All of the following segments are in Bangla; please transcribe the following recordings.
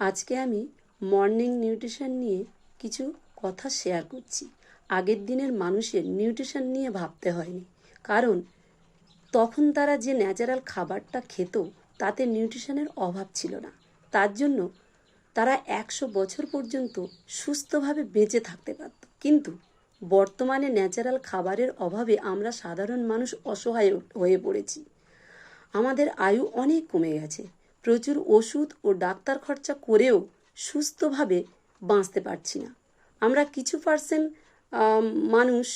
আজকে আমি মর্নিং নিউট্রিশন নিয়ে কিছু কথা শেয়ার করছি। আগের দিনের মানুষের নিউট্রিশন নিয়ে ভাবতে হয়নি, কারণ তখন তারা যে ন্যাচারাল খাবারটা খেত তাতে নিউট্রিশনের অভাব ছিল না। তার জন্য তারা 100 বছর পর্যন্ত সুস্থভাবে বেঁচে থাকতে পারত। কিন্তু বর্তমানে ন্যাচারাল খাবারের অভাবে আমরা সাধারণ মানুষ অসহায় হয়ে পড়েছি। আমাদের আয়ু অনেক কমে গেছে। প্রচুর ওষুধ ও ডাক্তার খরচা করেও সুস্থভাবে বাঁচতে পারছি না। আমরা কিছু পার্সেন্ট মানুষ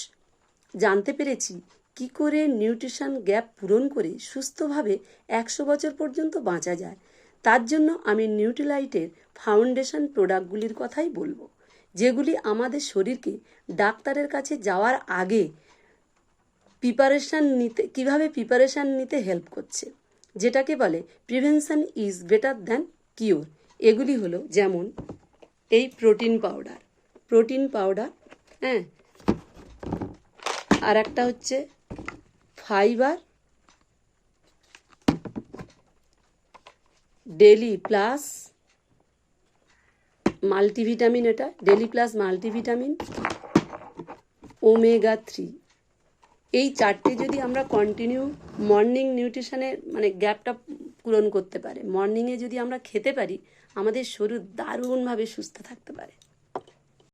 জানতে পেরেছি কি করে নিউট্রিশন গ্যাপ পূরণ করে সুস্থভাবে 100 বছর পর্যন্ত বাঁচা যায়। তার জন্য আমি নিউট্রিলাইটের ফাউন্ডেশন প্রোডাক্টগুলির কথাই বলবো, যেগুলি আমাদের শরীরকে ডাক্তারের কাছে যাওয়ার আগে কিভাবে প্রিপারেশান নিতে হেল্প করছে, যেটাকে বলে prevention is better than cure. এগুলি হলো যেমন এই প্রোটিন পাউডার, হ্যাঁ, আর একটা হচ্ছে ফাইবার ডেলি প্লাস মাল্টিভিটামিন, এটা ডেলি প্লাস মাল্টিভিটামিন, ওমেগা 3। এই চারটে যদি আমরা কন্টিনিউ মর্নিং নিউট্রিশনের গ্যাপটা পূরণ করতে পারে, মর্নিংয়ে যদি আমরা খেতে পারি, আমাদের শরীর দারুণভাবে সুস্থ থাকতে পারে।